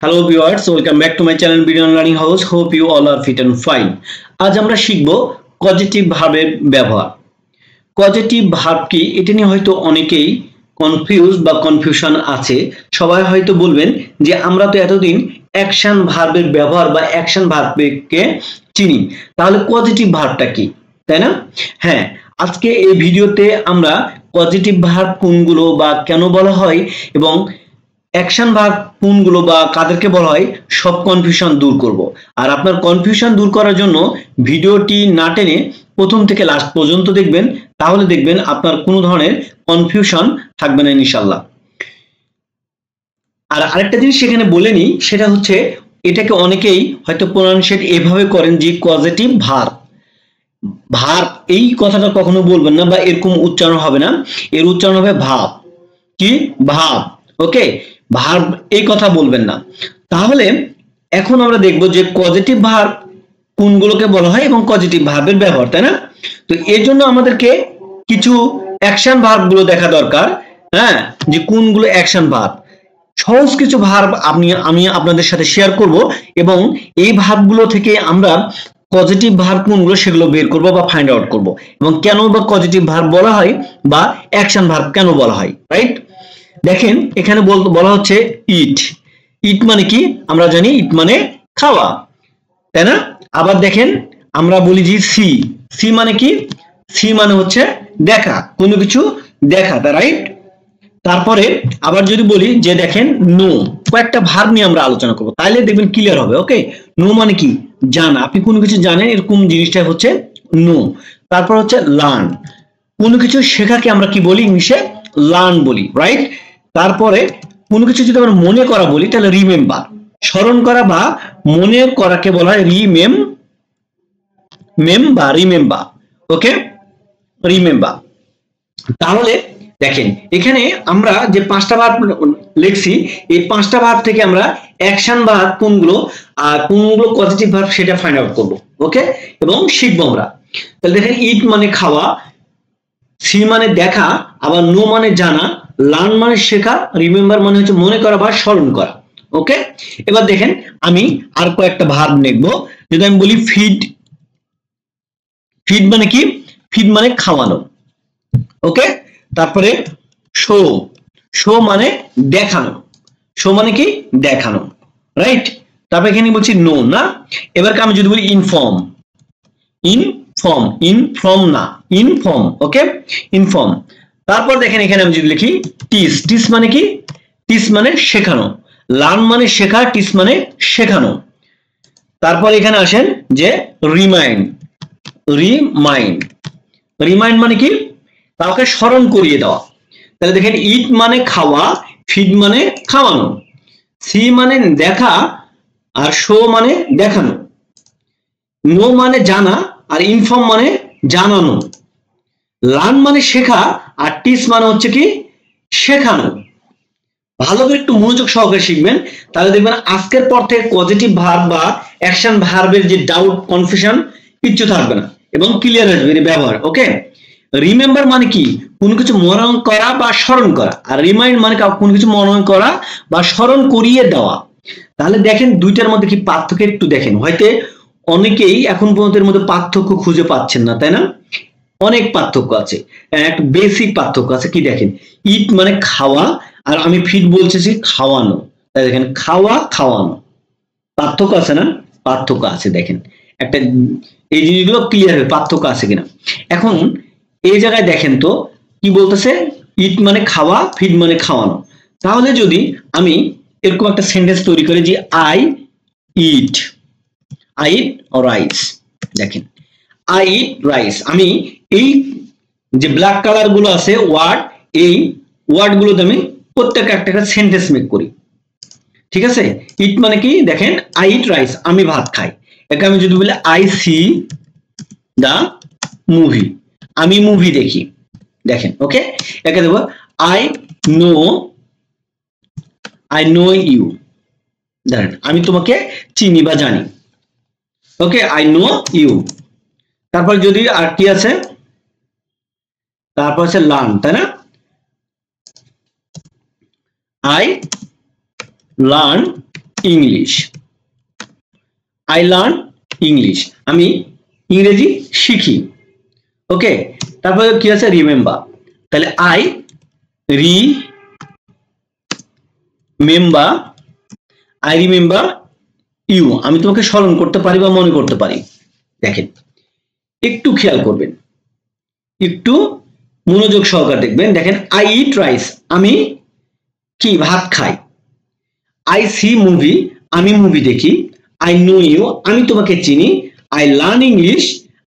Hello viewers, welcome back to my channel Video Learning House. Hope you all are fit and fine. আজ আমরা শিখব positive ভার্বের ব্যবহার। Positive verb কি এটা নিয়ে হয়তো অনেকেই কনফিউশন আছে। সবাই হয়তো বলবেন যে আমরা তো এতদিন অ্যাকশন ভার্বের ব্যবহার বা অ্যাকশন ভার্বকে চিনি, তাহলে পজিটিভ ভার্বটা কি, তাই না? হ্যাঁ, আজকে এই ভিডিওতে আমরা পজিটিভ ভার্ব কোনগুলো বা কেন বলা হয় এবং অ্যাকশন ভার্ব কোনগুলো বা কাদেরকে বলা হয় সব কনফিউশন দূর করব। আর আপনার কনফিউশন দূর করার জন্য ভিডিওটি না টেনে প্রথম থেকে লাস্ট পর্যন্ত দেখবেন, তাহলে দেখবেন আপনার কোনো ধরনের কনফিউশন থাকবে না ইনশাআল্লাহ। আর আরেকটা জিনিস সেখানে বলে নিই, সেটা হচ্ছে এটাকে অনেকেই হয়তো প্রনাউন্সিয়েট এভাবে করেন যে পজিটিভ ভার্ব। ভার্ব এই কথাটা কখনো বলবেন না বা এরকম উচ্চারণ হবে না, এর উচ্চারণ হবে ভাব। কি? ভাব। ওকে, ভার্ব এই কথা বলবেন না। তাহলে এখন আমরা দেখব যে পজিটিভ ভার্ব কোনগুলোকে বলা হয় এবং পজিটিভ ভার্বের ব্যবহার, তাই না? তো এর জন্য আমাদেরকে কিছু অ্যাকশন ভার্ব গুলো দেখা দরকার। হ্যাঁ, যে কোনগুলো অ্যাকশন ভার্ব। সহজ কিছু ভার্ব আমি আপনাদের সাথে শেয়ার করব এবং এই ভার্বগুলো থেকে আমরা পজিটিভ ভার্ব কোনগুলো সেগুলো বের করব বা ফাইন্ড আউট করব এবং কেন বা পজিটিভ ভার্ব বলা হয় বা অ্যাকশন ভার্ব কেন বলা হয়, রাইট? দেখেন এখানে বলা হচ্ছে ইট। ইট মানে কি? আমরা জানি ইট মানে খাওয়া, তাই না? আবার দেখেন আমরা বলি যে সি। সি মানে কি? সি মানে হচ্ছে দেখা, কোনো কিছু দেখা, তা রাইট? তারপরে আবার যদি বলি যে দেখেন নো, কয়েকটা ভার্ব নিয়ে আমরা আলোচনা করব, তাহলে দেখবেন ক্লিয়ার হবে। ওকে, নো মানে কি? জানা, আপনি কোনো কিছু জানেন এরকম জিনিসটা হচ্ছে নো। তারপর হচ্ছে লার্ন, কোনো কিছু শেখাকে আমরা কি বলি ইংলিশে? লার্ন বলি, রাইট? তারপরে কোনো কিছু যদি আমরা মনে করা বলি তাহলে রিমেম্বার। স্মরণ করা বা মনে করাকে বলা হয় রিমেম্বার। ওকে, রিমেম্বার। তাহলে দেখেন এখানে আমরা যে পাঁচটা ভার্ব লিখছি, এই পাঁচটা ভার্ব থেকে আমরা অ্যাকশন ভার্ব কোনগুলো আর কোনগুলো পজিটিভ ভার্ব সেটা ফাইন্ড আউট করব। ওকে, এবং শিখবো আমরা। তাহলে দেখেন ইট মানে খাওয়া, সি মানে দেখা, আবার নো মানে জানা, লার্ন মানে শেখা, রিমেম্বার মানে হচ্ছে মনে করা বা স্মরণ করা। ওকে, এবার দেখেন আমি আর কয়েকটা ভার্ব লিখবো। যদি আমি বলি ফিড, ফিড মানে কি? ফিড মানে খাওয়ানো। ওকে, তারপরে শো, শো মানে দেখানো। শো মানে কি? দেখানো, রাইট? তারপরে এখানে বলছি নো না। এবার আমি যদি বলি ইনফর্ম, ইনফর্ম না, ইনফর্ম। ওকে, ইনফর্ম। তারপর দেখেন এখানে আমি যদি লিখি টিস, টিস মানে কি? টিস মানে শেখানো। লার্ন মানে শেখা, টিস মানে শেখানো। তারপর এখানে আসেন যে রিমাইন্ড, রিমাইন্ড, রিমাইন্ড মানে কি? কাউকে স্মরণ করিয়ে দেওয়া। তাহলে দেখেন ইট মানে খাওয়া, ফিড মানে খাওয়ানো, সি মানে দেখা, আর শো মানে দেখানো, নো মানে জানা, আর ইনফর্ম মানে জানানো, লার্ন মানে শেখা, আর টিচ মানে হচ্ছে কি? শেখানো। ভালো করে একটু মনোযোগ সহকারে শিখবেন, তাহলে দেখবেন আজকের পর থেকে পজিটিভ ভার্ব বা অ্যাকশন ভার্বের যে ডাউট কনফিউশন কিচ্ছু থাকবে না এবং ক্লিয়ার আসবে এর ব্যবহার। ওকে, রিমেম্বার মানে কি? কোনো কিছু মনন করা বা স্মরণ করা, আর রিমাইন্ড মানে কোনো কিছু মনন করা বা স্মরণ করিয়ে দেওয়া। তাহলে দেখেন দুইটার মধ্যে কি পার্থক্য একটু দেখেন। হয়তো অনেকেই এখন পর্যন্ত এর মধ্যে পার্থক্য খুঁজে পাচ্ছেন না, তাই না? অনেক পার্থক্য আছে, একটা বেসিক পার্থক্য আছে। কি দেখেন, ইট মানে খাওয়া, আর আমি ফিড বলতেছি খাওয়ানো। তাই দেখেন খাওয়া খাওয়ানো, পার্থক্য আছে না? পার্থক্য আছে। দেখেন একটা, এই জিনিসগুলো ক্লিয়ার হবে পার্থক্য আছে কিনা। এখন এই জায়গায় দেখেন তো কি বলতেছে, ইট মানে খাওয়া, ফিড মানে খাওয়ানো। তাহলে যদি আমি এরকম একটা সেন্টেন্স তৈরি করি যে I eat, I eat rice. দেখেন আই ইট রাইস, আমি এই যে ব্ল্যাক কালার গুলো আছে ওয়ার্ড, এই ওয়ার্ড গুলোতে আমি প্রত্যেকটা একটা সেন্টেন্স মেক করি। ঠিক আছে, ইট মানে কি? দেখেন আই ইট রাইস, আমি ভাত খাই। একে আমি যদি বলি আই সি দা মুভি, আমি মুভি দেখি। দেখেন, ওকে, একে দেবো I know, I know you, দেখেন আমি তোমাকে চিনি বা জানি। Okay, I know you. তারপর যদি আর কি আছে, তারপর হচ্ছে লার্ন, তাই না? I learn English, I learn English, আমি ইংরেজি শিখি। ওকে, তারপরে কি আছে রিমেম্বার, তাহলে আই রিমেম্বার ইউ, আমি তোমাকে স্মরণ করতে পারি বা মনে করতে পারি। দেখেন একটু খেয়াল করবেন, একটু মনোযোগ সহকারে দেখবেন। দেখেন আই ইট রাইস, আমি কি ভাত খাই। আই সি মুভি, আমি মুভি দেখি। আই নো ইউ, আমি তোমাকে চিনি। আই লার্ন ইংলিশ,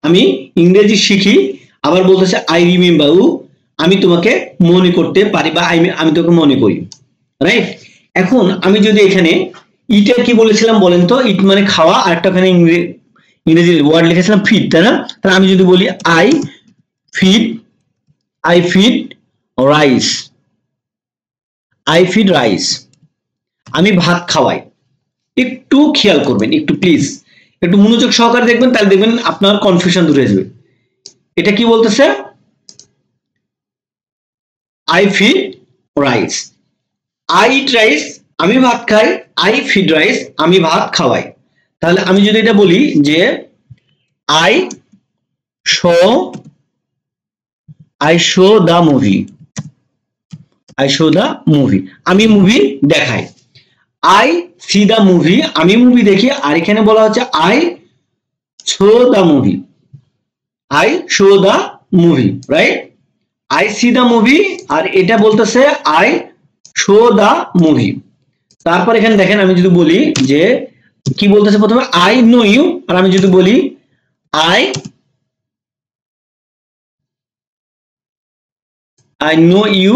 আমি ইংরেজি শিখি। আবার বলতেছে আই রিমেম্বার ইউ, আমি তোমাকে মনে করতে পারি বা আমি তোকে মনে করি। রাইট, এখন আমি যদি এখানে ইটা কি বলেছিলাম বলেন তো, ইট মানে খাওয়া, আর একটা এখানে ইংরেজি ওয়ার্ড লিখেছিলাম ফিড, তাই না? তাহলে আমি যদি বলি আই ফিড রাইস, আমি ভাত খাওয়াই। একটু খেয়াল করবেন, একটু প্লিজ একটু মনোযোগ সহকারে দেখবেন, তাহলে দেখবেন আপনার কনফিউশন দূর হয়ে যাবে। এটা কি বলতেছে? I feed rice, I eat rice, আমি ভাত খাই। আই ফিড রাইস, আমি ভাত খাওয়াই। তাহলে আমি যদি এটা বলি যে আই শো দ্য মুভি, আমি মুভি দেখাই। আই সি দ্য মুভি, আমি মুভি দেখি। আর এখানে বলা হচ্ছে I show the movie, right? I see the movie, আর এটা বলতেছে আই শো দ্য মুভি। তারপর এখানে দেখেন আমি যদি বলি যে কি বলতেছে, প্রথমে আই নো ইউ, আর আমি যদি বলি আই নো ইউ,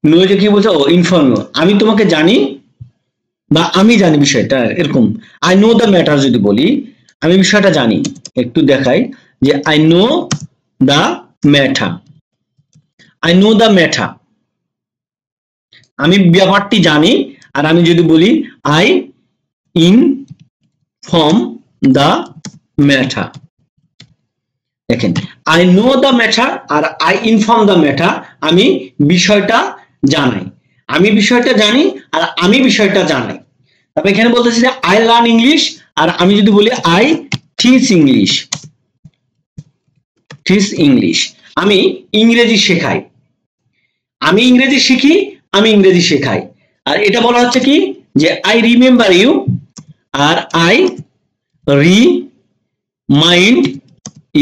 নো এটা কি বলছে? ও ইনফর্ম ইউ, আমি তোমাকে জানি বা আমি জানি বিষয়টা, এরকম। আই নো দ্য ম্যাটার যদি বলি, আমি বিষয়টা জানি। একটু দেখাই যে আই নো দ্য ম্যাটার, আমি ব্যাপারটি জানি। আর আমি যদি বলি আই ইনফর্ম দ্য ম্যাটার, দেখেন আই নো দ্য ম্যাটার আর আই ইনফর্ম দ্য ম্যাটার, আমি বিষয়টা জানাই, আমি বিষয়টা জানি আর আমি বিষয়টা জানাই। তারপর এখানে বলতেছি যে আই লার্ন ইংলিশ, আর আমি যদি বলি আই টিচ ইংলিশ, আমি ইংরেজি শেখাই, আমি ইংরেজি শিখি, আমি ইংরেজি শেখাই। আর এটা বলা হচ্ছে কি যে আই রিমেম্বার ইউ আর আই রিমাইন্ড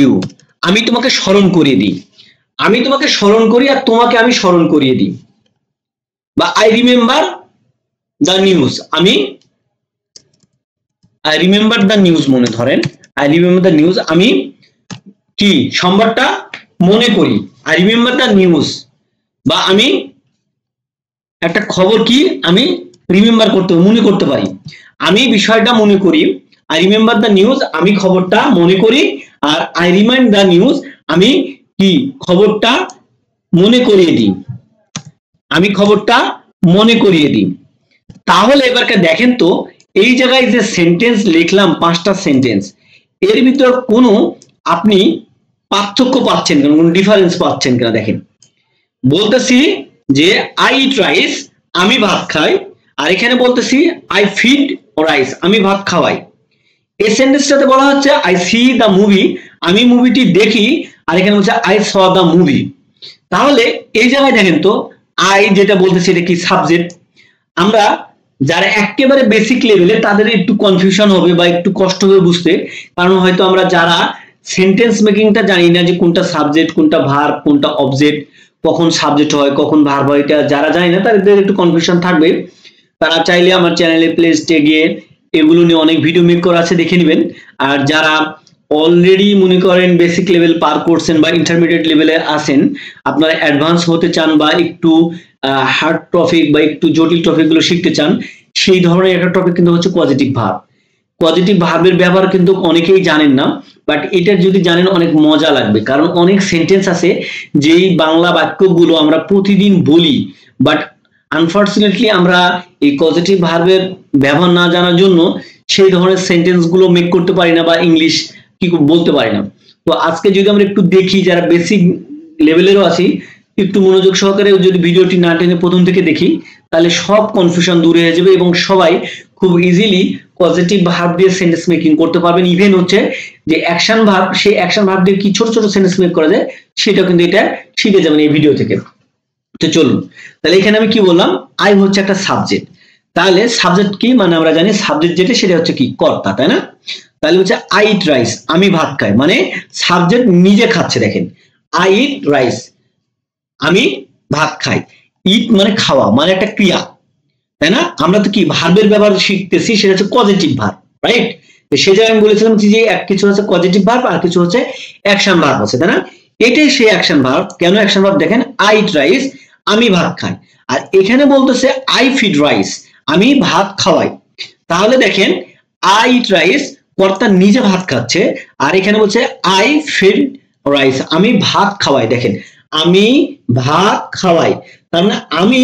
ইউ, আমি তোমাকে স্মরণ করিয়ে দিই, আমি তোমাকে স্মরণ করি আর তোমাকে আমি স্মরণ করিয়ে দিই। বা I remember the news, I remember the news, মনে ধরেন আই রিমেম্বার দ্য নিউজ, আমি কি সংবাদটা মনে করি। আই রিমেম্বার দ্য নিউজ, বা আমি একটা খবর কি আমি রিমেম্বার মনে করতে পারি, আমি বিষয়টা মনে করি। আই রিমেম্বার দ্য নিউজ, আমি খবরটা মনে করি। আর আই রিমাইন্ড দ্য নিউজ, আমি কি খবরটা মনে করিয়ে দিই, তাহলে এবারকে দেখেন তো এই জায়গায় যে সেন্টেন্স লিখলাম, 5টা সেন্টেন্স, এর ভিতর কোনো আপনি পার্থক্য পাচ্ছেন কিনা, কোনো ডিফারেন্স পাচ্ছেন কিনা? দেখেন বলতেছি যে আই ইট রাইস, আমি ভাত খাই। আর এখানে বলতেছি আই ফিড রাইস, আমি ভাত খাওয়াই। এই সেন্টেন্সটাতে বলা হচ্ছে আই সি দ্য মুভি, আমি মুভিটি দেখি। আর এখানে বলছে আই স দ্য মুভি। তাহলে এই জায়গায় দেখেন তো আই যেটা বলতেছি এটা কি সাবজেক্ট। আমরা যারা একেবারে বেসিক লেভেলে তাদের একটু কনফিউশন হবে বা একটু কষ্ট হবে বুঝতে, কারণ হয়তো আমরা যারা সেন্টেন্স মেকিংটা জানি না যে কোনটা সাবজেক্ট, কোনটা ভার্ব, কোনটা অবজেক্ট, কখন সাবজেক্ট হয়, কখন ভার্ব হয়, এটা যারা জানি না তাদের একটু কনফিউশন থাকবে। তারা চাইলে আমার চ্যানেলে প্লে লিস্টে গিয়ে এগুলো নিয়ে অনেক ভিডিও মেক করা আছে, দেখে নেবেন। আর যারা অলরেডি মনে করেন বেসিক লেভেল পার করছেন বা ইন্টারমিডিয়েট লেভেলে আছেন, আপনারা অ্যাডভান্স হতে চান বা একটু হার্ড টপিক বা একটু জটিল টপিকগুলো শিখতে চান, সেই ধরনের একটা টপিক কিন্তু হচ্ছে পজিটিভ ভার্ব। পজিটিভ ভার্বের ব্যবহার কিন্তু অনেকেই জানেন না, বাট এটা যদি জানেন অনেক মজা লাগবে। কারণ অনেক সেন্টেন্স আছে যেই বাংলা বাক্যগুলো আমরা প্রতিদিন বলি, বাট আনফরচুনেটলি আমরা এই পজিটিভ ভার্বের ব্যবহার না জানার জন্য সেই ধরনের সেন্টেন্স গুলো মেক করতে পারি না বা ইংলিশ কি বলতে পারি না। তো আজকে যদি আমরা একটু দেখি, যারা বেসিক লেভেলেরও আছি, একটু মনোযোগ সহকারে যদি ভিডিওটি না টেনে প্রথম থেকে দেখি, তাহলে সব কনফিউশন দূর হয়ে যাবে এবং সবাই খুব ইজিলি পজিটিভ ভার্ব দিয়ে সেন্টেন্স মেকিং করতে পারবেন। ইভেন হচ্ছে যে অ্যাকশন ভার্ব, সেই অ্যাকশন ভার্ব দিয়ে কি ছোট ছোট সেন্টেন্স মেক করা যায় সেটাও কিন্তু এটা শিখে যাবেন এই ভিডিও থেকে। তো চলুন, তাহলে এখানে আমি কি বললাম, আই হচ্ছে একটা সাবজেক্ট। তাহলে সাবজেক্ট কি, মানে আমরা জানি সাবজেক্ট যেটা সেটা হচ্ছে কি, কর্তা, তাই না? তাহলে হচ্ছে আই ইট রাইস, আমি ভাত খাই, মানে সাবজেক্ট নিজে খাচ্ছে। দেখেন, আই ইট রাইস, আমি ভাত খাই। ইট মানে খাওয়া, মানে একটা ক্রিয়া, তাই না? আমরা তো কি ভার্বের ব্যবহার শিখতেছি, সেটা হচ্ছে পজিটিভ ভার্ব, রাইট? সে জায়গায় আমি বলেছিলাম যে এক কিছু হচ্ছে পজিটিভ ভার্ব আর কিছু হচ্ছে অ্যাকশন ভার্ব আছে, তাই না? এটাই সেই অ্যাকশন ভার্ব। কেন অ্যাকশন ভার্ব? দেখেন, আই ইট রাইস, আমি ভাত খাই। আর এখানে বলতেছে আই ফিড রাইস, আমি ভাত খাওয়াই। তাহলে দেখেন, আই ইট রাইস, কর্তা নিজে ভাত খাচ্ছে, আর এখানে বলছে আই ফিড রাইস, আমি ভাত খাওয়াই। দেখেন, আমি ভাত খাওয়াই, তার মানে আমি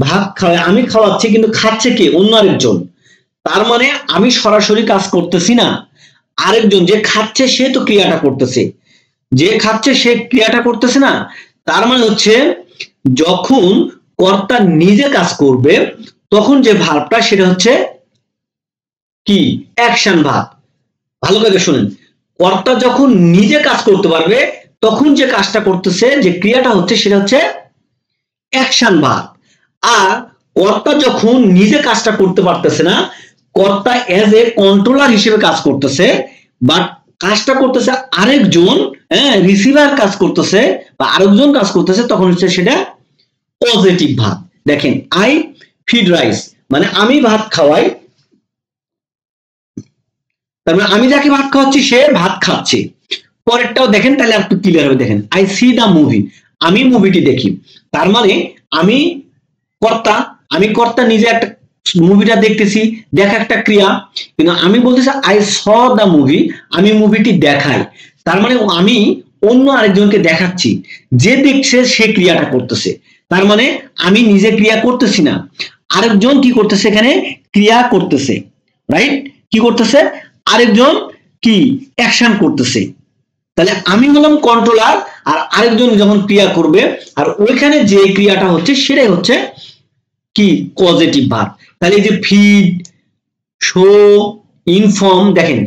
ভাত খাওয়াই, আমি খাওয়াচ্ছি, কিন্তু খাচ্ছে কে? অন্য আরেকজন। তার মানে আমি সরাসরি কাজ করতেছি না, আরেকজন যে খাচ্ছে সে তো ক্রিয়াটা করতেছে, যে খাচ্ছে সে ক্রিয়াটা করতেছে না। তার মানে হচ্ছে যখন কর্তা নিজে কাজ করবে তখন যে ভার্বটা সেটা হচ্ছে কি, অ্যাকশন ভার্ব। ভালো করে শুনেন, কর্তা যখন নিজে কাজ করতে পারবে তখন যে কাজটা করতেছে, যে ক্রিয়াটা হচ্ছে সেটা হচ্ছে অ্যাকশন ভার্ব। আর কর্তা যখন নিজে কাজটা করতে পারতেছে না, কর্তা এজ এ কন্ট্রোলার হিসেবে কাজ করতেছে, বাট কাজটা করতেছে আরেকজন, রিসিভার কাজ করতেছে বা আরেকজন কাজ করতেছে, তখন হচ্ছে সেটা পজিটিভ ভার্ব। দেখেন, আই ফিড রাইস, মানে আমি ভাত খাওয়াই, তার মানে আমি যাকে ভাত খাওয়াচ্ছি সে ভাত খাচ্ছে। পরেরটাও দেখেন, তাহলে একটু ক্লিয়ার হবে। দেখেন, আই সি দা মুভি, আমি মুভিটি দেখি। তার মানে আমি কর্তা, আমি কর্তা নিজে একটা মুভিটা দেখতেছি, দেখা একটা ক্রিয়া, কিন্তু আমি বলতেছি আই স দা মুভি, আমি মুভিটি দেখাই। তার মানে আমি অন্য আরেকজনকে দেখাচ্ছি, যে দেখছে সে ক্রিয়াটা করতেছে। তার মানে আমি নিজে ক্রিয়া করতেছি না, আরেকজন কি করতেছে, এখানে ক্রিয়া করতেছে, রাইট? কি করতেছে? আরেকজন কি অ্যাকশন করতেছে। তাহলে আমি হলাম কন্ট্রোলার, আর আরেকজন যখন ক্রিয়া করবে, আর ওইখানে যে ক্রিয়াটা হচ্ছে সেটাই হচ্ছে কি, পজিটিভ ভার্ব। তাহলে এই যে ফিড, শো, ইনফর্ম, দেখেন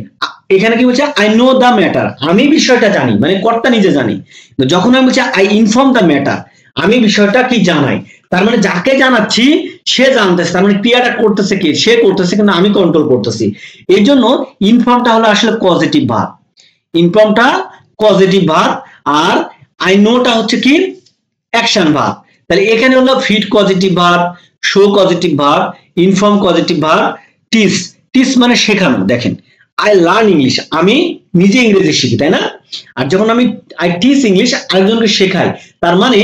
এখানে কি বলছে, আই নো দা ম্যাটার, আমি বিষয়টা জানি, মানে কর্তা নিজে জানি। যখন আমি বলছি আই ইনফর্ম দা ম্যাটার, আমি বিষয়টা কি জানাই, তার মানে যাকে জানাচ্ছি সে জানতেছে, তার মানে ক্রিয়াটা করতেছে কি, সে করতেছে, কিন্তু আমি কন্ট্রোল করতেছি। এই জন্য ইনফর্মটা হলো আসলে পজিটিভ ভার্ব, ইনফর্মটা পজিটিভ ভার্ব, আর আই নোটা হচ্ছে কি, অ্যাকশন ভার্ব। তাহলে এখানে হলো feed positive verb, show positive verb, inform positive verb, teach, teach মানে শেখানো। দেখেন, আই লার্ন ইংলিশ, আমি নিজে ইংরেজি শিখি, তাই না? আর যখন আমি আই টিচ ইংলিশ, আরেকজনকে শেখাই, তার মানে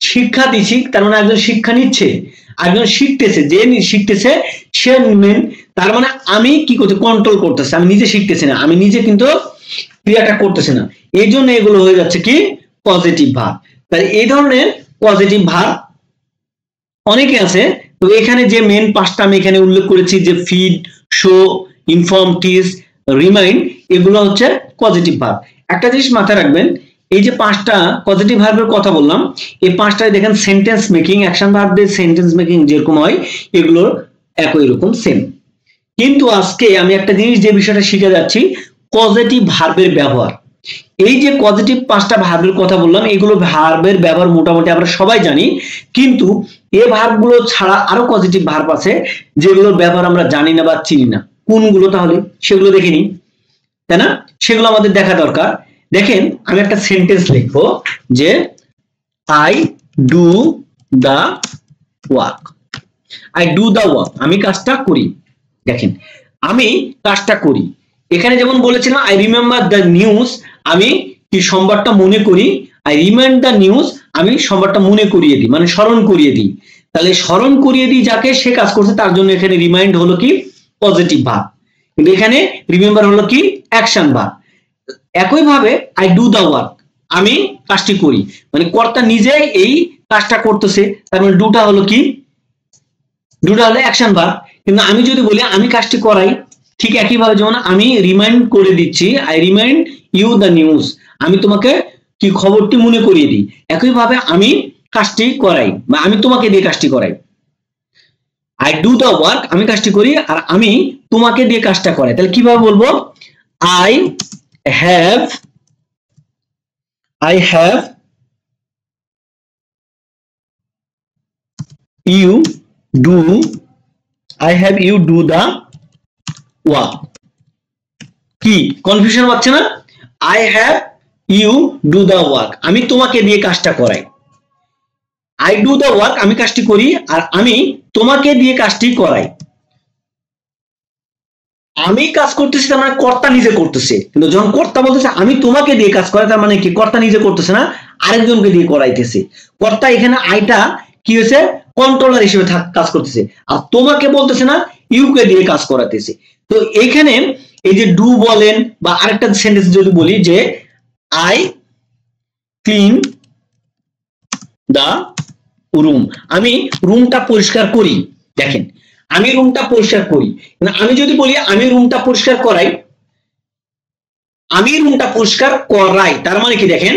শিক্ষা দিচ্ছি, তার মানে একজন শিক্ষা নিচ্ছে, একজন শিখতেছে, যে শিখতেছে সে মেন। তার মানে আমি কি করতে, কন্ট্রোল করতেছে, আমি নিজে শিখতেছি না, আমি নিজে কিন্তু ক্রিয়াটা করতেছি না। এই জন্য এগুলো হয়ে যাচ্ছে কি, পজিটিভ ভার্ব। তাহলে এই ধরনের পজিটিভ ভার্ব অনেকে আছে। তো এখানে যে মেন পাঁচটা আমি এখানে উল্লেখ করেছি, যে feed, show, inform, teach, remind, এগুলো হচ্ছে পজিটিভ ভার্ব। একটা জিনিস মাথায় রাখবেন, এই যে পাঁচটা পজিটিভ ভার্বের কথা বললাম, এই পাঁচটায় দেখেন সেন্টেন্স মেকিং, অ্যাকশন ভার্ব দিয়ে সেন্টেন্স মেকিং যেরকম হয়, এগুলোর একই রকম সেম। কিন্তু আজকে আমি একটা জিনিস, যে বিষয়টা শিখে যাচ্ছি, পজিটিভ ভার্বের ব্যবহার। এই যে পজিটিভ পাঁচটা ভার্বের কথা বললাম, এগুলো ভার্বের ব্যবহার মোটামুটি আমরা সবাই জানি, কিন্তু এই ভার্বগুলো ছাড়া আরো পজিটিভ ভার্ব আছে যেগুলোর ব্যবহার আমরা জানি না বা চিনি না। কোনগুলো? তাহলে সেগুলো দেখে নিই, তাই না? সেগুলো আমাদের দেখা দরকার। দেখেন, আমি একটা সেন্টেন্স লিখবো যে I do the work, I do the work, আমি কাজটা করি। দেখেন, আমি কাজটা করি। এখানে যেমন বলেছিলাম আই রিমেম্বার দ্য নিউজ, আমি কি সংবাদটা মনে করি, আই রিমাইন্ড দ্য নিউজ, আমি সংবাদটা মনে করিয়ে দিই, মানে স্মরণ করিয়ে দিই। তাহলে স্মরণ করিয়ে দিই যাকে, সে কাজ করছে, তার জন্য এখানে রিমাইন্ড হলো কি, পজিটিভ ভার্ব, কিন্তু এখানে রিমেম্বার হলো কি, অ্যাকশন ভার্ব। একইভাবে আই ডু দা ওয়ার্ক, আমি কাজটি করি, মানে কর্তা নিজে এই কাজটা করতেছে, তার মানে ডুটা হলো কি, ডুটা হলো অ্যাকশন ভার্ব। কিন্তু আমি যদি বলি আমি কাজটি করাই, ঠিক একইভাবে যেমন আমি রিমাইন্ড করে দিচ্ছি, I remind you the news, আমি তোমাকে কি খবরটি মনে করিয়ে দিই। একইভাবে আমি কাজটি করাই, বা আমি তোমাকে দিয়ে কাজটি করাই। আই ডু দ্য ওয়ার্ক, আমি কাজটি করি, আর আমি তোমাকে দিয়ে কাজটা করাই। তাহলে কিভাবে বলবো? I have you do the work. কি কনফিউশন হচ্ছে না? I have you do the work, আমি তোমাকে দিয়ে কাজটা করাই। আই ডু দ্য ওয়ার্ক, আমি কাজটি করি, আর আমি তোমাকে দিয়ে কাজটি করাই। আমি কাজ করতেছি তার মানে কর্তা নিজে করতেছে, কিন্তু যখন কর্তা বলতেছে আমি তোমাকে দিয়ে কাজ করাই, তার মানে কি কর্তা নিজে করতেছে না, আরেকজনকে দিয়ে করাইতেছে। কর্তা এখানে আইটা কি হয়েছে? কন্ট্রোলার হিসেবে কাজ করতেছে, আর তোমাকে বলতেছে না, ইউকে দিয়ে কাজ করাতেছে। তো এখানে এই যে ডু বলেন, বা আরেকটা সেন্টেন্স যদি বলি যে আই ক্লিন দা রুম, আমি রুমটা পরিষ্কার করি। দেখেন, আমি রুমটা পরিষ্কার করি, আমি যদি বলি আমি রুমটা পরিষ্কার করাই, আমি রুমটা পরিষ্কার করাই, তার মানে কি দেখেন,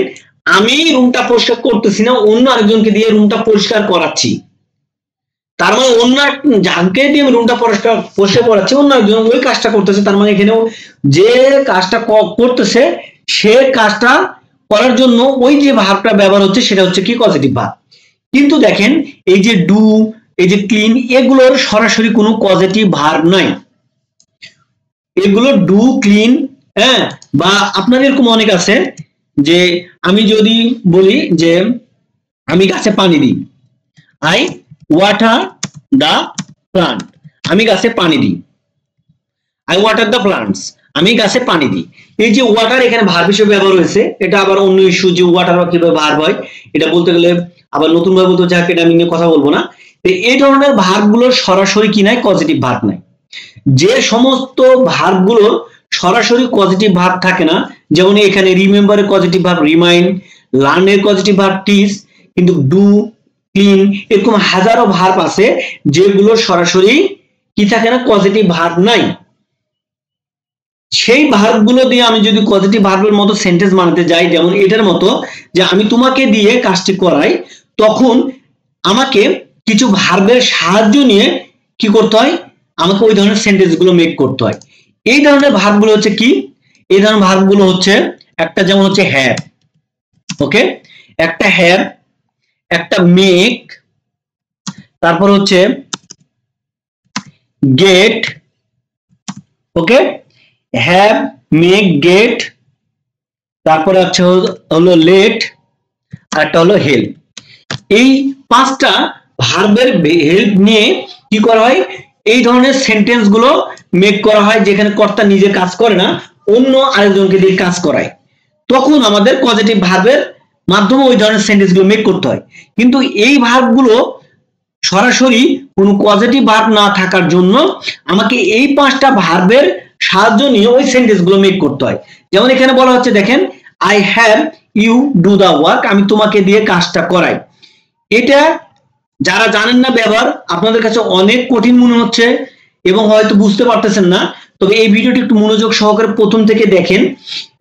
আমি রুমটা পরিষ্কার করতেছি না, অন্য আরেকজনকে দিয়ে রুমটা পরিষ্কার করাচ্ছি। তার মানে অন্য যাকে দিয়ে আমি রুমটা পরিষ্কার করাচ্ছি, অন্য একজন ওই কাজটা করতেছে। তার মানে এখানেও যে কাজটা করতেছে সে কাজটা করার জন্য ওই যে ভার্বটা ব্যবহার হচ্ছে সেটা হচ্ছে কি? Positive verb. কিন্তু দেখেন এই যে ডু, এই যে ক্লিন, এগুলোর সরাসরি কোনো পজিটিভ ভার্ব নাই। এগুলো ডু, ক্লিন, হ্যাঁ, বা আপনার এরকম অনেক আছে যে আমি যদি বলি যে আমি গাছে পানি দিই, আই ওয়াটার দা প্লান্ট, আমি গাছে পানি দিই। আই ওয়াটার দা প্লান্টস, আমি গাছে পানি দিই। এই যে ওয়াটার এখানে ভার্ব হিসেবে ব্যবহার হয়েছে, এটা আবার অন্য ইস্যু যে ওয়াটার কিভাবে ভার্ব হয়, এটা বলতে গেলে আবার নতুন ভাবে বলতে যাক, এটা আমি নিয়ে কথা বলবো না। এই ধরনের ভার্বগুলোর সরাসরি কি নাই? পজিটিভ ভার্ব নাই। যে সমস্ত ভার্বগুলোর সরাসরি পজিটিভ ভার্ব থাকে না, যেমন এখানে রিমেম্বারের পজিটিভ ভার্ব রিমাইন্ড, লার্নের পজিটিভ ভার্ব টিচ, কিন্তু ডু, ক্লিন, এরকম হাজারো ভার্ব আছে যেগুলো সরাসরি কি থাকে না? পজিটিভ ভার্ব নাই। সেই ভার্বগুলো দিয়ে আমি যদি পজিটিভ ভার্বের মতো সেন্টেন্স বানাতে যাই, যেমন এটার মতো যে আমি তোমাকে দিয়ে কাজটি করাই, তখন আমাকে কিছু ভার্বের সাহায্য নিয়ে কি করতে হয়? আমাকে ওই ধরনের সেন্টেন্স গুলো মেক করতে হয়। এই ধরনের ভার্বগুলো হচ্ছে কি? এই ধরনের ভার্বগুলো হচ্ছে একটা যেমন হচ্ছে হ্যাভ, ওকে, একটা হ্যাভ, একটা মেক, তারপর হচ্ছে get, okay, have, make, get, তারপরে হচ্ছে হলো লেট, আর একটা হলো হেল্প। এই পাঁচটা ভার্বের হেল্প নিয়ে কি করা হয়? এই ধরনের সেন্টেন্স গুলো মেক করা হয়, যেখানে কর্তা নিজে কাজ করে না, অন্য আরেকজনকে দিয়ে কাজ করায়। তখন আমাদের পজিটিভ ভার্বের মাধ্যমে ওই ধরনের সেন্টেন্স গুলো মেক করতে হয়। কিন্তু এই ভার্বগুলো সরাসরি কোনো পজিটিভ ভার্ব না থাকার জন্য আমাকে এই পাঁচটা ভার্বের সাহায্য নিয়ে ওই সেন্টেন্স গুলো মেক করতে হয়। যেমন এখানে বলা হচ্ছে, দেখেন, I have you do the work, আমি তোমাকে দিয়ে কাজটা করাই। এটা যারা জানেন না ব্যবহার, আপনাদের কাছে অনেক কঠিন মনে হচ্ছে এবং হয়তো বুঝতে পারতেছেন না, তবে এই ভিডিওটি একটু মনোযোগ সহকারে প্রথম থেকে দেখেন,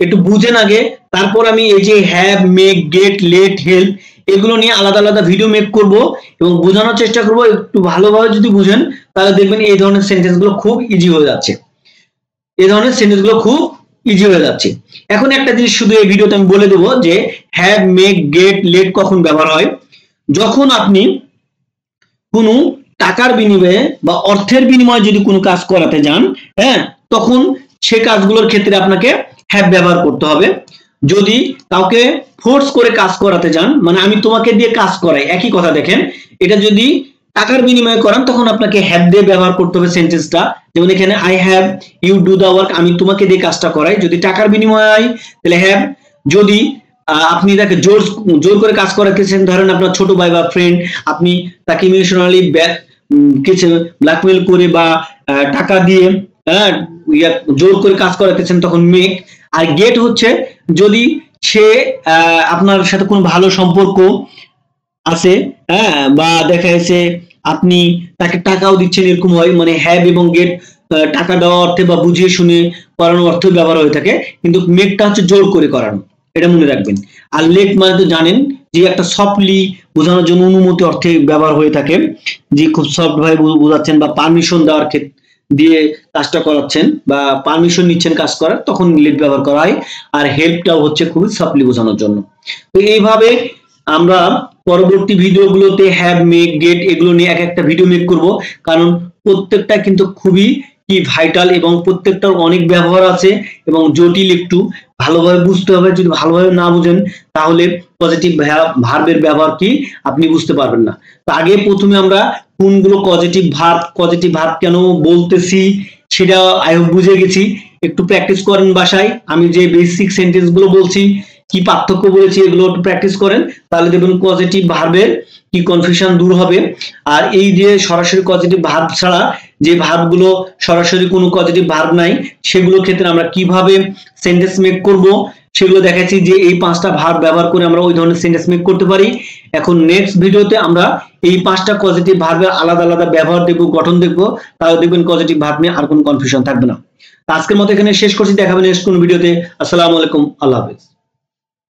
একটু বুঝেন আগে, তারপর আমি এই যে have, make, get, let, help, এগুলো নিয়ে আলাদা আলাদা ভিডিও মেক করব এবং বোঝানোর চেষ্টা করব। একটু ভালোভাবে যদি বুঝেন তাহলে দেখবেন এই ধরনের সেন্টেন্স গুলো খুব ইজি হয়ে যাচ্ছে, এই ধরনের সেন্টেন্স গুলো খুব ইজি হয়ে যাচ্ছে। এখন একটা জিনিস শুধু এই ভিডিওতে আমি বলে দেবো যে হ্যাভ, মেক, গেট, লেট কখন ব্যবহার হয়? যখন আপনি কোনো টাকার বিনিময়ে বা অর্থের বিনিময়ে যদি কোনো কাজ করাতে যান, হ্যাঁ, তখন সে কাজগুলোর ক্ষেত্রে আপনাকে হ্যাভ ব্যবহার করতে হবে। যদি কাউকে ফোর্স করে কাজ করাতে যান, মানে আমি তোমাকে দিয়ে কাজ করাই, একই কথা। দেখেন, এটা যদি টাকার বিনিময়ে করান তখন আপনাকে হ্যাভ দিয়ে ব্যবহার করতে হবে সেন্টেন্সটা। যেমন এখানে I have you do the work, আমি তোমাকে দিয়ে কাজটা করাই, যদি টাকার বিনিময়ে হয় তাহলে হ্যাভ। যদি আপনি তাকে জোর করে কাজ করাতেছেন, ধরেন আপনার ছোট ভাই বা ফ্রেন্ড, আপনি তাকে ইমোশনালি কিছু ব্ল্যাকমেল করে বা টাকা দিয়ে জোর করে কাজ করাতেছেন, তখন মেক। আর গেট হচ্ছে যদি সে আপনার সাথে কোনো ভালো সম্পর্ক আছে, হ্যাঁ, বা দেখা যাচ্ছে আপনি তাকে টাকাও দিচ্ছেন, এরকম হয়। মানে হ্যাভ এবং গেট টাকা দেওয়া অর্থে বা বুঝিয়ে শুনে করানো অর্থে ব্যবহার হয়ে থাকে, কিন্তু মেকটা হচ্ছে জোর করে করানো, এটা মনে রাখবেন। আর লেট মানে তো জানেন যে একটা সফটলি বোঝানোর জন্য অনুমতি অর্থে ব্যবহার হয়ে থাকে, যে খুব সফট ভাবে বোঝাচ্ছেন বা পারমিশন দেওয়ার ক্ষেত্রে দিয়ে কাজটা করাচ্ছেন বা পারমিশন নিচ্ছেন কাজ করার, তখন লেট ব্যবহার করা হয়। আর হেল্পটাও হচ্ছে খুবই সফটলি বোঝানোর জন্য। তো এইভাবে আমরা পরবর্তী ভিডিওগুলোতে হ্যাভ, মেক, গেট এগুলো নিয়ে এক একটা ভিডিও মেক করব, কারণ প্রত্যেকটা কিন্তু খুবই কি ভাইটাল এবং প্রত্যেকটার অনেক ব্যবহার আছে এবং জটিল, একটু ভালোভাবে বুঝতে হবে। যদি ভালোভাবে না বুঝেন তাহলে পজিটিভ ভার্বের ব্যবহার কি আপনি বুঝতে পারবেন না। তো আগে প্রথমে আমরা কোনগুলো পজিটিভ ভার্ব কেন বলতেছি সেটা আই হোপ বুঝে গেছি। একটু প্র্যাকটিস করেন বাসায়, আমি যে বেসিক সেন্টেন্স গুলো বলছি, কি পার্থক্য বলেছি, এগুলো একটু প্র্যাকটিস করেন, তাহলে দেখবেন পজিটিভ ভার্বের কি কনফিউশন দূর হবে। আর এই যে সরাসরি পজিটিভ ভার্ব ছাড়া যে ভার্বগুলো সরাসরি কোনো পজিটিভ ভার্ব নাই, সেগুলোর ক্ষেত্রে আমরা কিভাবে সেন্টেন্স মেক করব সেগুলো দেখাচ্ছি, যে এই 5টা ভার্ব ব্যবহার করে আমরা ওই ধরনের সেন্টেন্স মেক করতে পারি। এখন নেক্সট ভিডিওতে আমরা এই 5টা পজিটিভ ভার্বের আলাদা আলাদা ব্যবহার দেখব, গঠন দেখব, তাহলে দেখবেন পজিটিভ ভার্ব নিয়ে আর কোনো কনফিউশন থাকবে না। আজকের মতো এখানে শেষ করছি, দেখাবেন নেক্সট কোন ভিডিওতে। আসসালামু আলাইকুম, আল্লাহ হাফেজ।